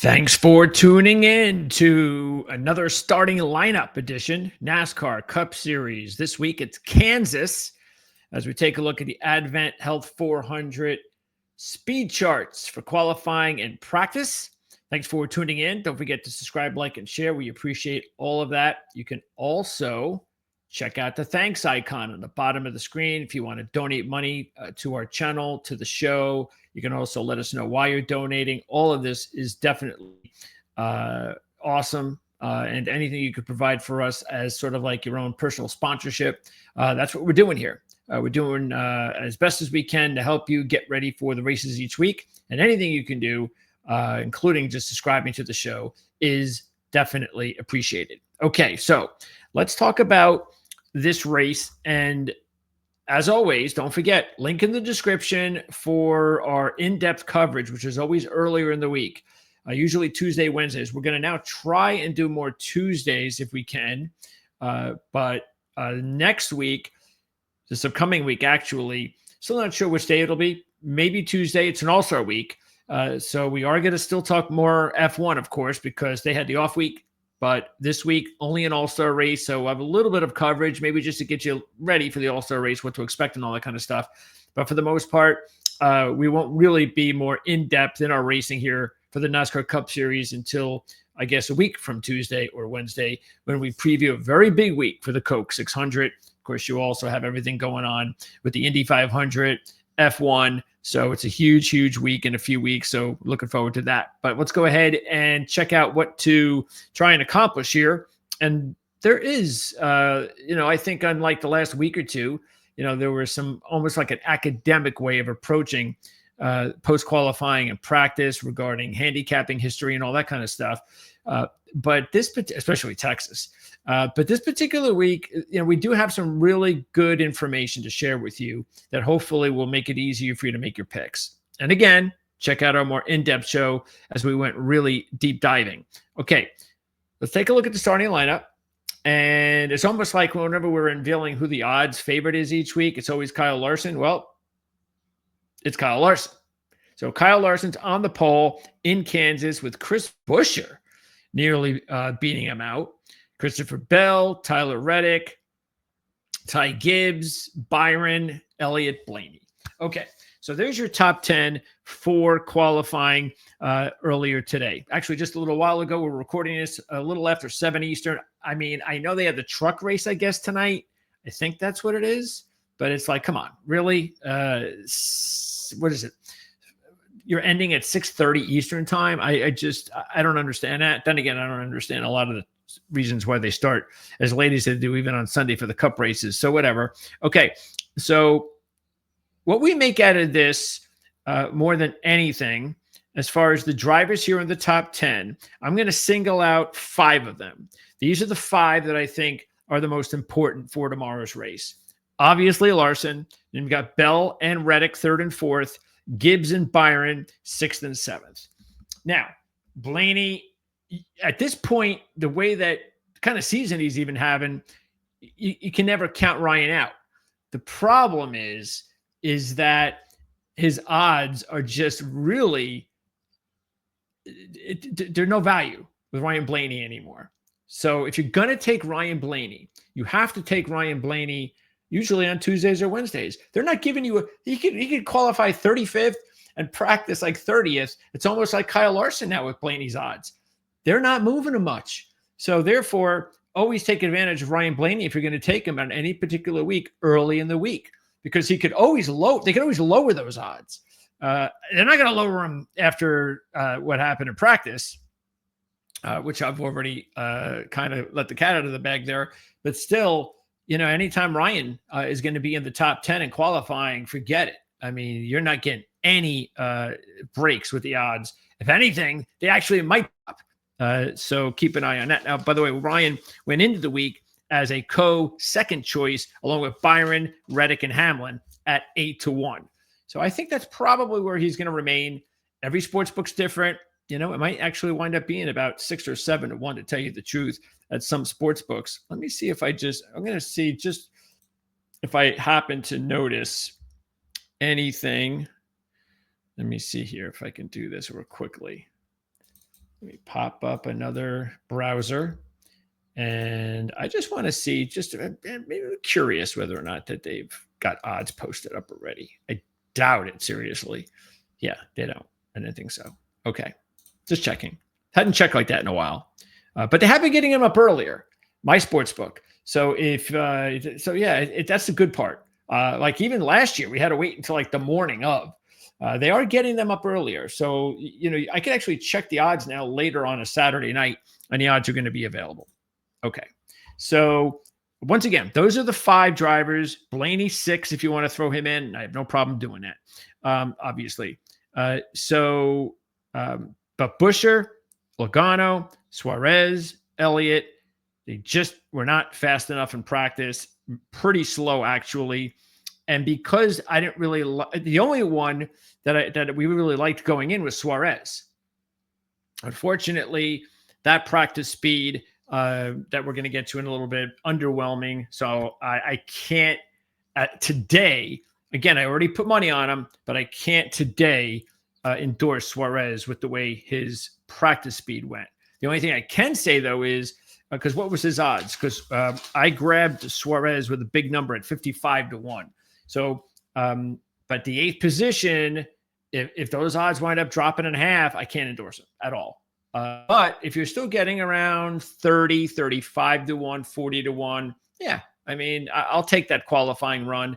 Thanks for tuning in to another starting lineup edition, NASCAR Cup Series. This week it's Kansas as we take a look at the AdventHealth 400 speed charts for qualifying and practice. Thanks for tuning in. Don't forget to subscribe, like, and share. We appreciate all of that. You can also check out the thanks icon on the bottom of the screen if you want to donate money to our channel, to the show. You can also let us know why you're donating. All of this is definitely awesome. And anything you could provide for us as sort of like your own personal sponsorship, that's what we're doing here. We're doing as best as we can to help you get ready for the races each week. And anything you can do, including just subscribing to the show, is definitely appreciated. Okay, so let's talk about this race. And as always, don't forget, link in the description for our in-depth coverage, which is always earlier in the week, usually Tuesday, Wednesdays. We're going to now try and do more Tuesdays if we can. But next week, this upcoming week, actually, still not sure which day it'll be. Maybe Tuesday. It's an all-star week. So we are going to still talk more F1, of course, because they had the off week. But this week, only an all-star race. So we'll have a little bit of coverage, maybe just to get you ready for the all-star race, what to expect and all that kind of stuff. But for the most part, we won't really be more in-depth in our racing here for the NASCAR Cup Series until, I guess, a week from Tuesday or Wednesday when we preview a very big week for the Coke 600. Of course, you also have everything going on with the Indy 500, F1. So it's a huge, huge week in a few weeks. So looking forward to that. But let's go ahead and check out what to try and accomplish here. And there is, I think unlike the last week or two, there was some almost like an academic way of approaching post-qualifying and practice regarding handicapping history and all that kind of stuff. But this, especially Texas, but this particular week, we do have some really good information to share with you that hopefully will make it easier for you to make your picks. And again, check out our more in-depth show as we went really deep diving. Okay, let's take a look at the starting lineup. And it's almost like whenever we're unveiling who the odds favorite is each week, it's always Kyle Larson. Well, it's Kyle Larson. So Kyle Larson's on the pole in Kansas with Chris Buescher nearly beating him out. Christopher Bell, Tyler Reddick, Ty Gibbs, Byron, Elliott Blaney. Okay, so there's your top 10 for qualifying earlier today. Actually, just a little while ago, we're recording this a little after 7 Eastern. I mean, I know they have the truck race, I guess, tonight. I think that's what it is. But it's like, come on, really? What is it? You're ending at 6:30 Eastern time. I don't understand that. Then again, I don't understand a lot of the reasons why they start as late as they do, even on Sunday for the cup races. So whatever. Okay. So what we make out of this more than anything, as far as the drivers here in the top 10, I'm going to single out 5 of them. These are the 5 that I think are the most important for tomorrow's race. Obviously, Larson. Then we've got Bell and Reddick, 3rd and 4th. Gibbs and Byron, 6th and 7th. Now, Blaney, at this point, the way that kind of season he's even having, you can never count Ryan out. The problem is that his odds are just really, they're no value with Ryan Blaney anymore. So if you're going to take Ryan Blaney, you have to take Ryan Blaney usually on Tuesdays or Wednesdays. They're not giving you he could qualify 35th and practice like 30th. It's almost like Kyle Larson now with Blaney's odds. They're not moving him much. So therefore, always take advantage of Ryan Blaney if you're going to take him on any particular week early in the week, because they could always lower those odds. They're not going to lower them after what happened in practice, which I've already kind of let the cat out of the bag there. But still, anytime Ryan is going to be in the top 10 in qualifying, forget it. I mean, you're not getting any breaks with the odds. If anything, they actually might drop. So keep an eye on that. Now, by the way, Ryan went into the week as a second choice, along with Byron, Reddick, and Hamlin at 8-1. So I think that's probably where he's going to remain. Every sports book's different. It might actually wind up being about 6 or 7-1, to tell you the truth, at some sports books. Let me see if I'm going to see just if I happen to notice anything. Let me see here if I can do this real quickly. Let me pop up another browser. And I just want to see, just maybe curious whether or not that they've got odds posted up already. I doubt it, seriously. Yeah, they don't. I didn't think so. Okay, just checking. Hadn't checked like that in a while, but they have been getting them up earlier. My sports book. So that's the good part. Like even last year, we had to wait until like the morning of. They are getting them up earlier, so I can actually check the odds now later on a Saturday night, and the odds are going to be available. Okay. So once again, those are the 5 drivers. Blaney 6, if you want to throw him in. I have no problem doing that, obviously. But Buescher, Logano, Suarez, Elliott, they just were not fast enough in practice. Pretty slow, actually. And because I didn't really the only one that we really liked going in was Suarez. Unfortunately, that practice speed that we're going to get to in a little bit, underwhelming. So I can't today. Again, I already put money on him, but I can't today endorse Suarez with the way his practice speed went. The only thing I can say, though, is because what was his odds? Because I grabbed Suarez with a big number at 55-1. So, but the 8th position, if those odds wind up dropping in half, I can't endorse him at all. But if you're still getting around 30, 35-1, 40-1, yeah, I mean, I'll take that qualifying run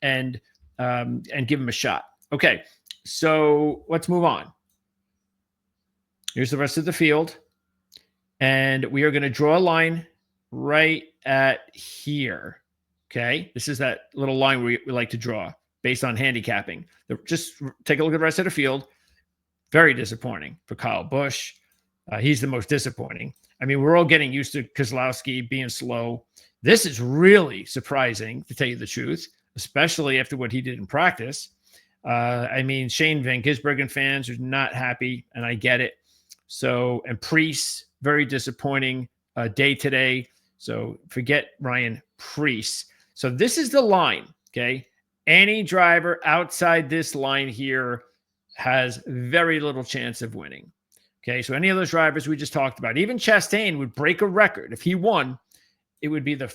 and give him a shot. Okay, so let's move on. Here's the rest of the field. And we are going to draw a line right at here. Okay, this is that little line we like to draw based on handicapping. Just take a look at the rest of the field. Very disappointing for Kyle Busch. He's the most disappointing. I mean, we're all getting used to Keselowski being slow. This is really surprising, to tell you the truth, especially after what he did in practice. I mean, Shane Van Gisbergen fans are not happy, and I get it. So, and Preece, very disappointing day today. So forget Ryan Preece. So this is the line, okay? Any driver outside this line here has very little chance of winning. Okay, so any of those drivers we just talked about, even Chastain would break a record. If he won, it would be the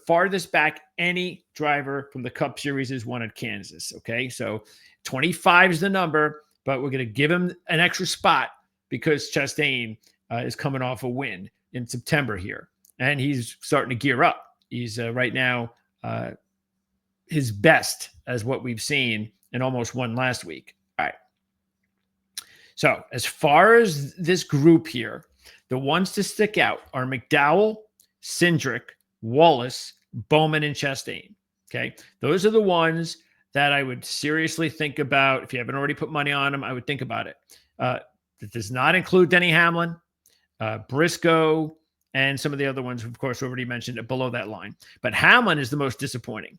farthest back any driver from the Cup Series has won at Kansas. Okay, so 25 is the number, but we're going to give him an extra spot because Chastain is coming off a win in September here, and he's starting to gear up. He's right now his best as what we've seen, and almost won last week. All right. So as far as this group here, the ones to stick out are McDowell, Cindric, Wallace, Bowman, and Chastain. Okay. Those are the ones that I would seriously think about. If you haven't already put money on them, I would think about it. That does not include Denny Hamlin, Briscoe, and some of the other ones, of course, already mentioned below that line. But Hamlin is the most disappointing.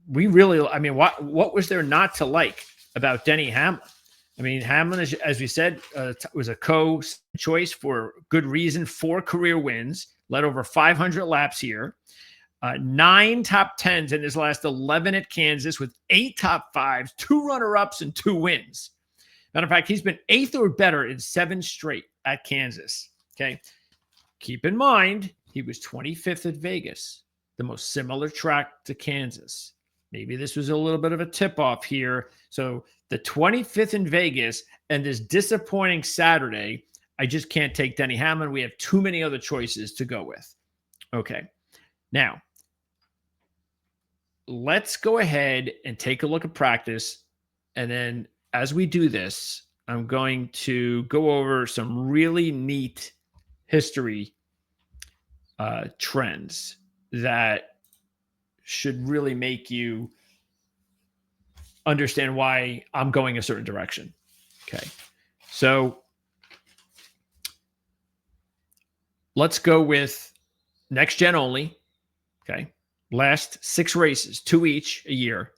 What was there not to like about Denny Hamlin? I mean, Hamlin, as we said, was a co-choice for good reason. 4 career wins, led over 500 laps here. 9 top 10s in his last 11 at Kansas, with 8 top 5s, 2 runner-ups, and 2 wins. Matter of fact, he's been 8th or better in 7 straight at Kansas. Okay. Keep in mind, he was 25th at Vegas, the most similar track to Kansas. Maybe this was a little bit of a tip-off here. So the 25th in Vegas and this disappointing Saturday, I just can't take Denny Hamlin. We have too many other choices to go with. Okay. Now, let's go ahead and take a look at practice. And then as we do this, I'm going to go over some really neat history trends that should really make you understand why I'm going a certain direction. Okay. So let's go with next gen only. Okay. Last 6 races, 2 each a year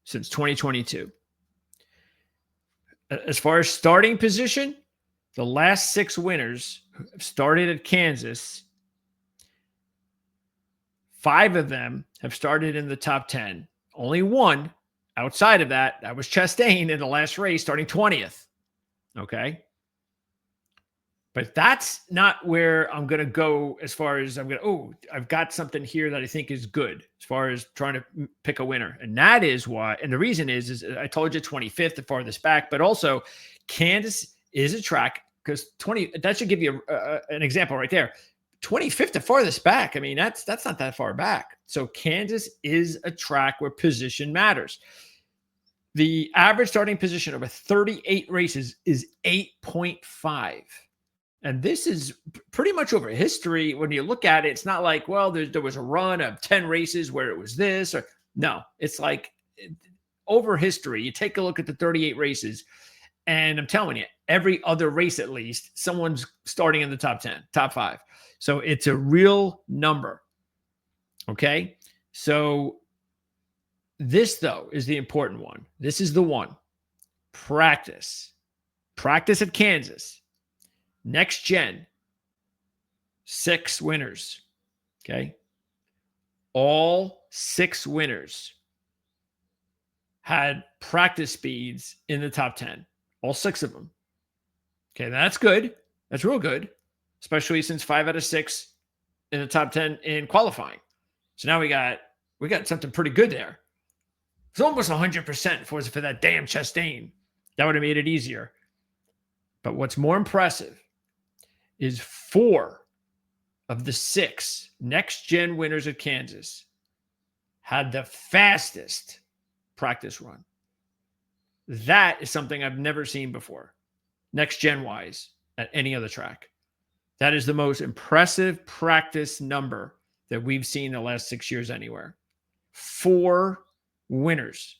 since 2022. As far as starting position, the last 6 winners have started at Kansas. 5 of them have started in the top 10. Only 1 outside of that was Chastain in the last race, starting 20th. Okay. But that's not where I'm going to go as far as I've got something here that I think is good as far as trying to pick a winner. And that is why, and the reason is I told you 25th, the farthest back, but also Kansas is a track because that should give you an example right there. 25th, the farthest back. I mean, that's not that far back. So Kansas is a track where position matters. The average starting position over 38 races is 8.5. And this is pretty much over history. When you look at it, it's not like, well, there was a run of 10 races where it was this or no, it's like over history. You take a look at the 38 races and I'm telling you, every other race, at least someone's starting in the top 10, top 5. So it's a real number. Okay. So this though is the important one. This is the one. Practice at Kansas. Next gen, 6 winners. Okay. All 6 winners had practice speeds in the top 10. All 6 of them. Okay. That's good. That's real good, especially since 5 out of 6 in the top 10 in qualifying. So now we got something pretty good there. It's almost 100% for that damn Chastain. That would have made it easier. But what's more impressive is 4 of the 6 next-gen winners at Kansas had the fastest practice run. That is something I've never seen before, next-gen wise, at any other track. That is the most impressive practice number that we've seen the last 6 years anywhere. 4 winners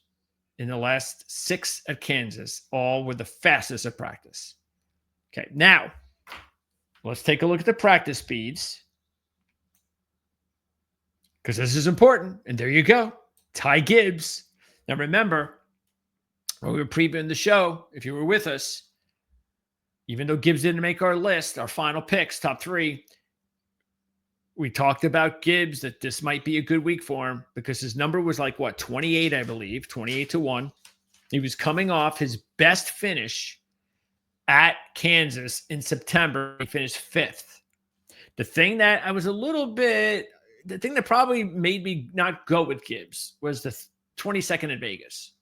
in the last 6 at Kansas, all were the fastest at practice. Okay, now let's take a look at the practice speeds because this is important. And there you go. Ty Gibbs. Now remember, when we were previewing the show, if you were with us, even though Gibbs didn't make our list, our final picks, top 3, we talked about Gibbs, that this might be a good week for him because his number was like, 28, I believe, 28-1. He was coming off his best finish at Kansas in September. He finished 5th. The thing that probably made me not go with Gibbs was the 22nd in Vegas.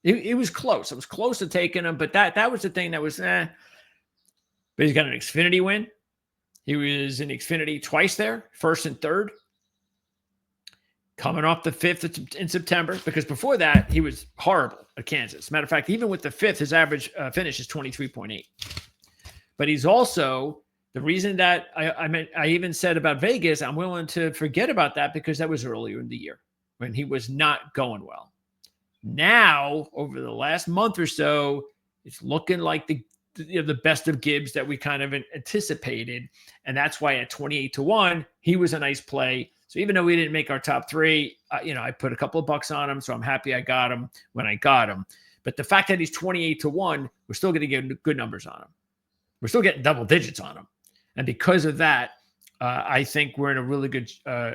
It was close. I was close to taking him, but that was the thing that was, But he's got an Xfinity win. He was in Xfinity twice there, 1st and 3rd. Coming off the 5th in September, because before that, he was horrible at Kansas. Matter of fact, even with the 5th, his average finish is 23.8. But he's also, the reason that I even said about Vegas, I'm willing to forget about that because that was earlier in the year when he was not going well. Now, over the last month or so, it's looking like the best of Gibbs that we kind of anticipated. And that's why at 28-1, he was a nice play. So even though we didn't make our top 3, I put a couple of bucks on him. So I'm happy I got him when I got him. But the fact that he's 28-1, we're still going to get good numbers on him. We're still getting double digits on him. And because of that, I think we're in a really good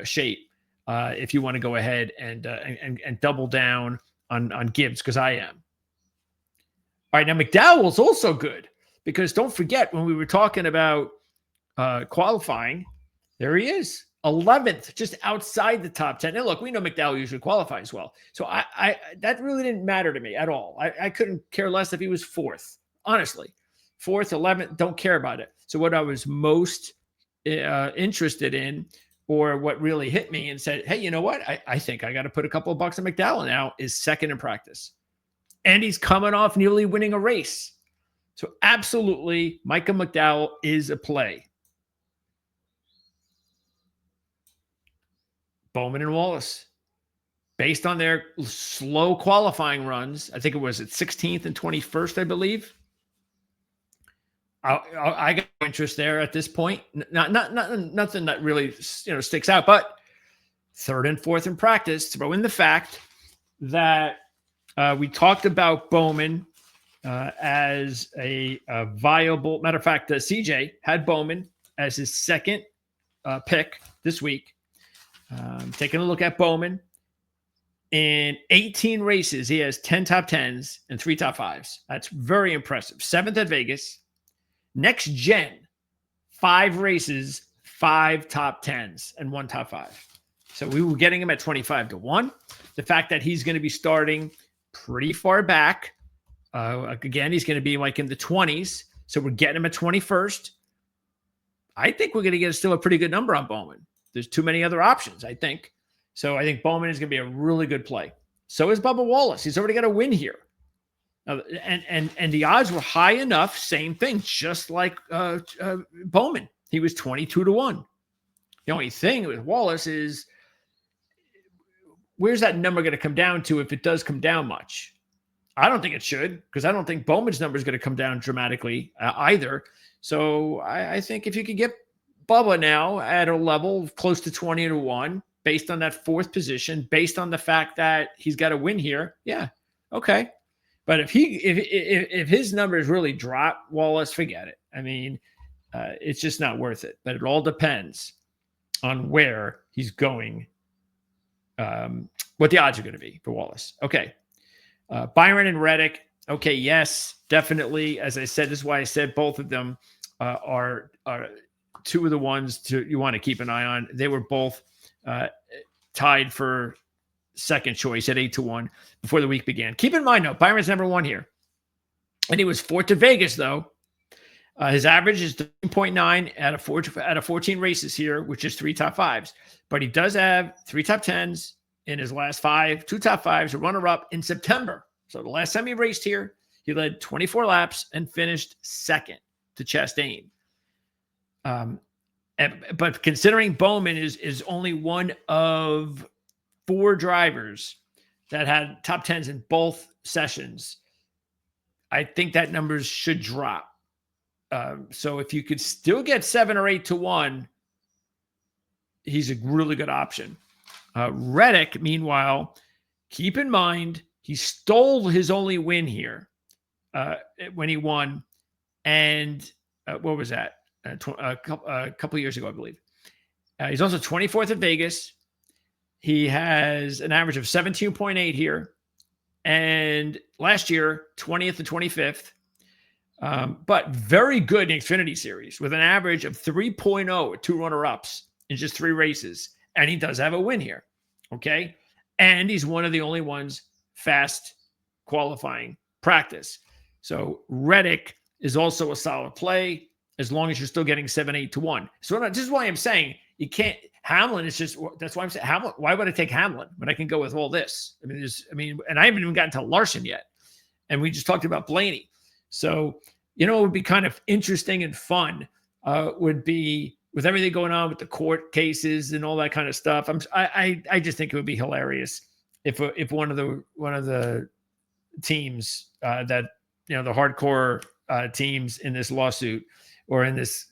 shape if you want to go ahead and double down on Gibbs, because I am. All right, now McDowell's also good because don't forget when we were talking about qualifying, there he is, 11th, just outside the top 10. And look, we know McDowell usually qualifies well, so I that really didn't matter to me at all. I couldn't care less if he was 4th, honestly, 4th, 11th, don't care about it. So what I was most interested in, or what really hit me and said, hey, you know what? I think I got to put a couple of bucks on McDowell now, is 2nd in practice. And he's coming off nearly winning a race. So absolutely, Micah McDowell is a play. Bowman and Wallace, based on their slow qualifying runs, I think it was at 16th and 21st, I believe. I got interest there at this point. Not nothing that really sticks out, but 3rd and 4th in practice. Throw in the fact that we talked about Bowman as a viable. Matter of fact, CJ had Bowman as his 2nd pick this week. Taking a look at Bowman. In 18 races, he has 10 top 10s and 3 top 5s. That's very impressive. 7th at Vegas, Next gen, 5 races, 5 top 10s, and 1 top 5. So we were getting him at 25-1. The fact that he's going to be starting pretty far back, again, he's going to be like in the 20s. So we're getting him at 21st. I think we're going to get still a pretty good number on Bowman. There's too many other options, I think. So I think Bowman is going to be a really good play. So is Bubba Wallace. He's already got a win here. And the odds were high enough, same thing, just like Bowman. He was 22-1. The only thing with Wallace is, where's that number going to come down to if it does come down much? I don't think it should, because I don't think Bowman's number is going to come down dramatically either. So I think if you could get Bubba now at a level close to 20-1, based on that 4th position, based on the fact that he's got a win here, yeah, okay. But if his numbers really drop, Wallace, forget it. I mean, it's just not worth it. But it all depends on where he's going, what the odds are going to be for Wallace. Okay. Byron and Reddick. Okay, yes, definitely. As I said, this is why I said both of them are 2 of the ones you want to keep an eye on. They were both tied for second choice at 8-1 before the week began. Keep in mind, though, Byron's number 1 here. And he was 4th to Vegas, though. His average is 13.9 out of 14 races here, which is 3 top 5s. But he does have 3 top 10s in his last 5, 2 top 5s, a runner-up in September. So the last time he raced here, he led 24 laps and finished 2nd to Chastain. But considering Bowman is only one of 4 drivers that had top 10s in both sessions, I think that numbers should drop. So if you could still get 7 or 8-1, he's a really good option. Reddick, meanwhile, keep in mind, he stole his only win here when he won. And what was that? A couple of years ago, I believe. He's also 24th at Vegas. He has an average of 17.8 here. And last year, 20th and 25th. But very good in Xfinity Series with an average of 3.0 with 2 runner-ups in just 3 races. And he does have a win here. Okay. And he's one of the only ones fast qualifying practice. So Reddick is also a solid play as long as you're still getting 7-8-1. So this is why I'm saying you can't. Hamlin is just, that's why I'm saying Hamlin. Why would I take Hamlin when I can go with all this? And I haven't even gotten to Larson yet. And we just talked about Blaney. So, it would be kind of interesting and fun would be with everything going on with the court cases and all that kind of stuff. I just think it would be hilarious if one of the teams that, the hardcore teams in this lawsuit or in this,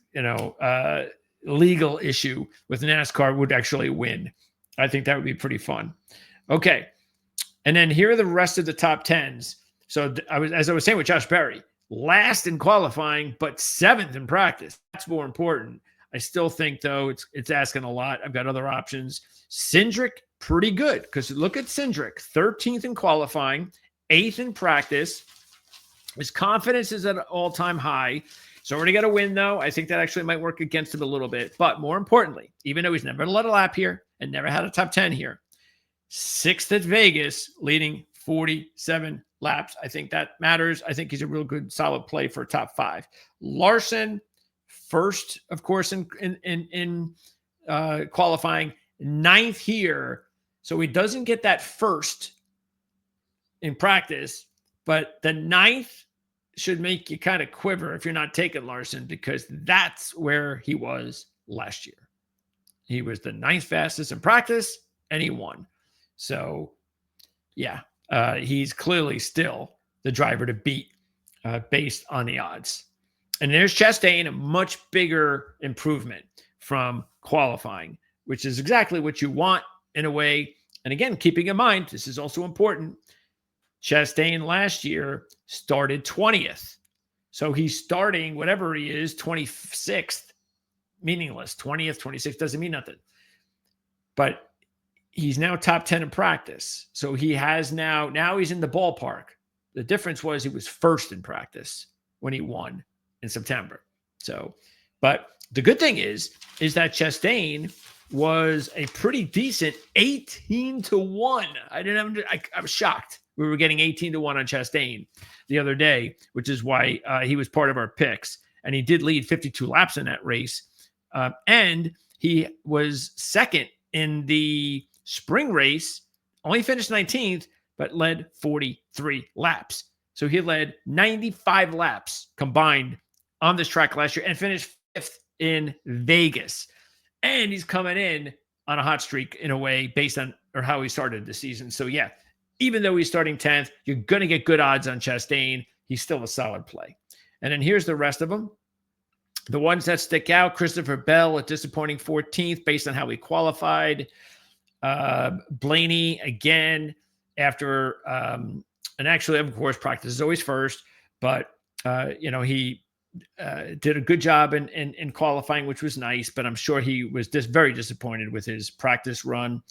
legal issue with NASCAR would actually win. I think that would be pretty fun. Okay. And then here are the rest of the top 10s. So as I was saying with Josh Berry, last in qualifying, but 7th in practice. That's more important. I still think, though, it's asking a lot. I've got other options. Cindric, pretty good, because look at Cindric, 13th in qualifying, 8th in practice. His confidence is at an all-time high. He's already got a win, though. I think that actually might work against him a little bit. But more importantly, even though he's never led a lap here and never had a top 10 here, 6th at Vegas, leading 47 laps. I think that matters. I think he's a real good, solid play for a top 5. Larson, first, of course, in qualifying, 9th here. So he doesn't get that first in practice, but the 9th should make you kind of quiver if you're not taking Larson, because that's where he was last year. He was the 9th fastest in practice, and he won. So, yeah, he's clearly still the driver to beat based on the odds. And there's Chastain, a much bigger improvement from qualifying, which is exactly what you want in a way. And again, keeping in mind, this is also important. Chastain last year started 20th. So he's starting, whatever he is, 26th, meaningless. 20th, 26th doesn't mean nothing. But he's now top 10 in practice. So he has now he's in the ballpark. The difference was he was first in practice when he won in September. So, but the good thing is that Chastain was a pretty decent 18-1. I was shocked. We were getting 18-1 on Chastain the other day, which is why he was part of our picks. And he did lead 52 laps in that race. And he was second in the spring race, only finished 19th, but led 43 laps. So he led 95 laps combined on this track last year and finished 5th in Vegas. And he's coming in on a hot streak in a way based on or how he started the season. So yeah, even though he's starting 10th, you're going to get good odds on Chastain. He's still a solid play. And then here's the rest of them. The ones that stick out: Christopher Bell, a disappointing 14th based on how he qualified. Blaney, again, after, and actually, of course, practice is always first, but, he did a good job in qualifying, which was nice, but I'm sure he was just very disappointed with his practice run.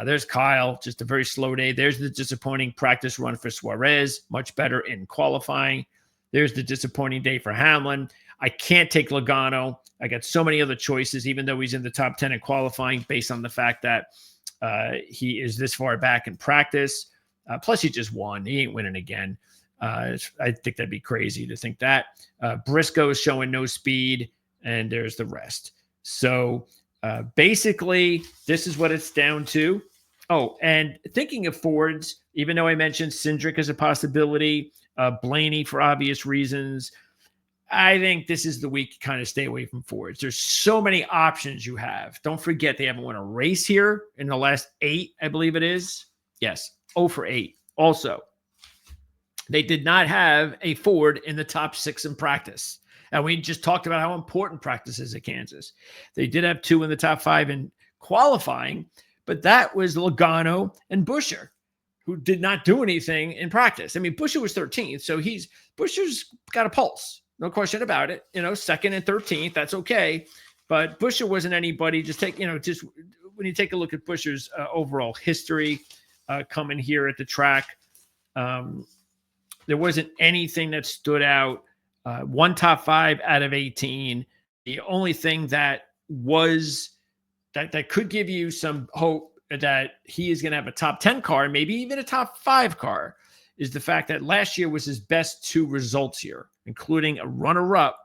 There's Kyle, just a very slow day. There's the disappointing practice run for Suarez, much better in qualifying. There's the disappointing day for Hamlin. I can't take Logano. I got so many other choices, even though he's in the top 10 in qualifying, based on the fact that he is this far back in practice. Plus, he just won. He ain't winning again. I think that'd be crazy to think that. Briscoe is showing no speed, and there's the rest. So basically, this is what it's down to. Oh, and thinking of Fords, even though I mentioned Cindric as a possibility, Blaney for obvious reasons, I think this is the week you kind of stay away from Fords. There's so many options you have. Don't forget they haven't won a race here in the last 8, I believe it is. Yes, 0 for 8. Also, they did not have a Ford in the top 6 in practice. And we just talked about how important practice is at Kansas. They did have 2 in the top 5 in qualifying, but that was Logano and Buescher, who did not do anything in practice. I mean, Buescher was 13th, so Buescher's got a pulse. No question about it. 2nd and 13th, that's okay. But Buescher wasn't anybody. Just when you take a look at Buescher's overall history coming here at the track, there wasn't anything that stood out. 1 top 5 out of 18. The only thing that could give you some hope that he is going to have a top 10 car, maybe even a top 5 car, is the fact that last year was his best 2 results here, including a runner-up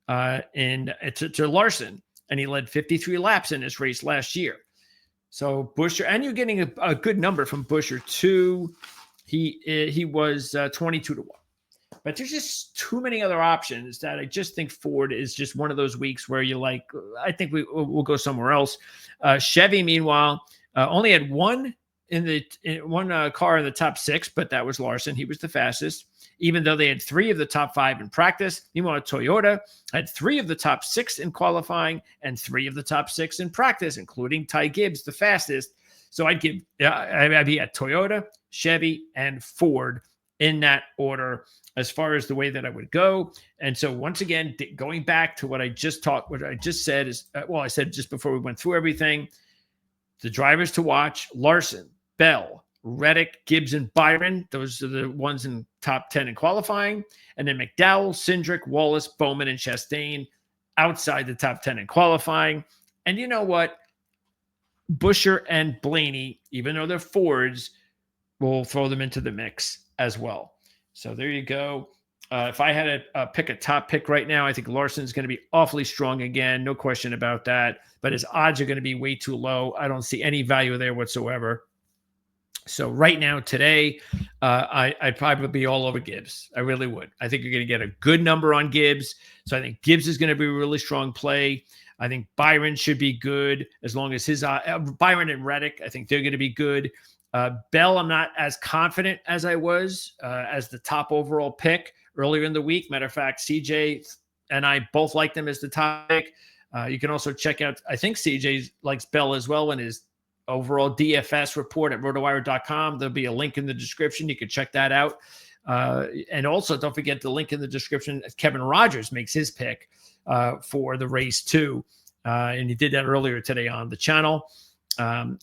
to Larson, and he led 53 laps in this race last year. So Buescher, and you're getting a good number from Buescher too. He was 22-1. But there's just too many other options that I just think Ford is just one of those weeks where you're like, I think we'll go somewhere else. Chevy, meanwhile, only had one car in the top 6, but that was Larson. He was the fastest, even though they had 3 of the top 5 in practice. Meanwhile, Toyota had 3 of the top 6 in qualifying and 3 of the top 6 in practice, including Ty Gibbs, the fastest. So I'd be at Toyota, Chevy, and Ford in that order as far as the way that I would go. And so once again, going back to what I just said is, I said just before we went through everything, the drivers to watch: Larson, Bell, Reddick, Gibbs, and Byron. Those are the ones in top 10 in qualifying. And then McDowell, Cindric, Wallace, Bowman, and Chastain outside the top 10 in qualifying. And you know what? Buescher and Blaney, even though they're Fords, we'll throw them into the mix as well. So there you go. If I had to pick a top pick right now, I think Larson's going to be awfully strong again. No question about that. But his odds are going to be way too low. I don't see any value there whatsoever. So right now, today, I'd probably be all over Gibbs. I really would. I think you're going to get a good number on Gibbs. So I think Gibbs is going to be a really strong play. I think Byron should be good as long as his Byron and Reddick, I think they're going to be good. Bell, I'm not as confident as I was as the top overall pick earlier in the week. Matter of fact, CJ and I both like them as the top pick. You can also check out, I think CJ likes Bell as well in his overall DFS report at rotowire.com. There'll be a link in the description. You can check that out. And also don't forget the link in the description. Kevin Rogers makes his pick for the race too. And he did that earlier today on the channel. And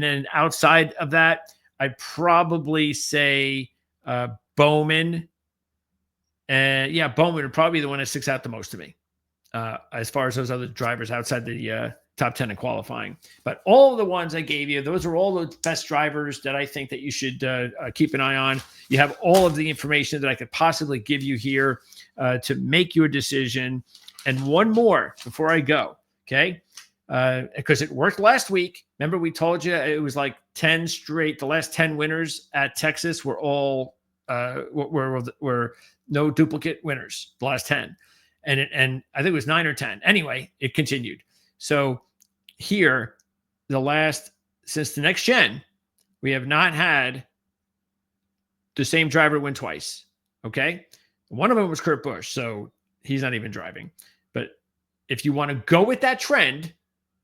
then outside of that, I'd probably say Bowman And yeah, Bowman would probably be the one that sticks out the most to me, as far as those other drivers outside the top 10 in qualifying. But all of the ones I gave you, those are all the best drivers that I think that you should keep an eye on. You have all of the information that I could possibly give you here to make your decision. And one more before I go, okay? Because it worked last week. Remember, we told you it was like 10 straight. The last 10 winners at Texas were all were no duplicate winners. The last 10, and I think it was 9 or 10. Anyway, it continued. So here, since the next gen, we have not had the same driver win twice. Okay, one of them was Kurt Busch, so he's not even driving. But if you want to go with that trend.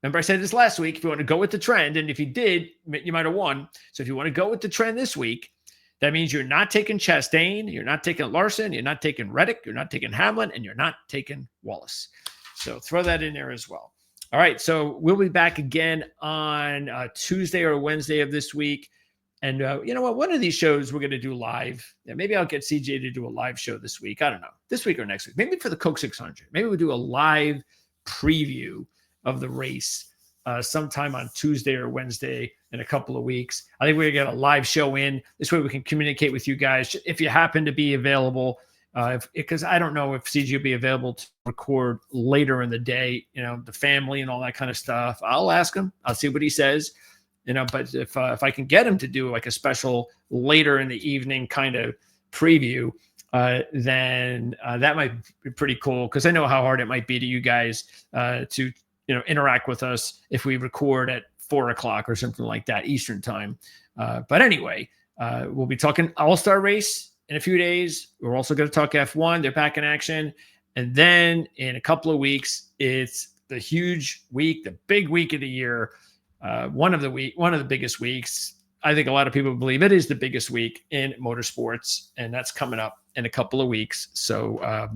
Remember, I said this last week. If you want to go with the trend, and if you did, you might have won. So if you want to go with the trend this week, that means you're not taking Chastain, you're not taking Larson, you're not taking Reddick, you're not taking Hamlin, and you're not taking Wallace. So throw that in there as well. All right, so we'll be back again on Tuesday or Wednesday of this week. And you know what? One of these shows we're going to do live. Yeah, maybe I'll get CJ to do a live show this week. I don't know. This week or next week. Maybe for the Coke 600. Maybe we'll do a live preview of the race sometime on Tuesday or Wednesday in a couple of weeks. I think we're going to get a live show in. This way we can communicate with you guys if you happen to be available. Because I don't know if CG will be available to record later in the day, the family and all that kind of stuff. I'll ask him. I'll see what he says. But if I can get him to do like a special later in the evening kind of preview, then that might be pretty cool, because I know how hard it might be to you guys to interact with us if we record at 4:00 or something like that Eastern time. But anyway, we'll be talking All-Star race in a few days. We're also going to talk F1. They're back in action. And then in a couple of weeks, it's the huge week, the big week of the year. One of the biggest weeks. I think a lot of people believe it is the biggest week in motorsports, and that's coming up in a couple of weeks. So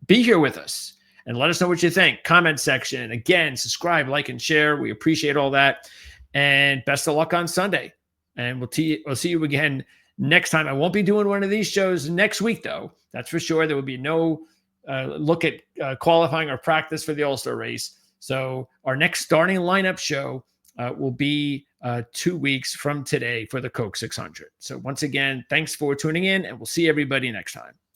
be here with us and let us know what you think. Comment section. Again, subscribe, like, and share. We appreciate all that. And best of luck on Sunday. And we'll see you again next time. I won't be doing one of these shows next week, though. That's for sure. There will be no look at qualifying or practice for the All-Star race. So our next starting lineup show will be 2 weeks from today for the Coke 600. So once again, thanks for tuning in, and we'll see everybody next time.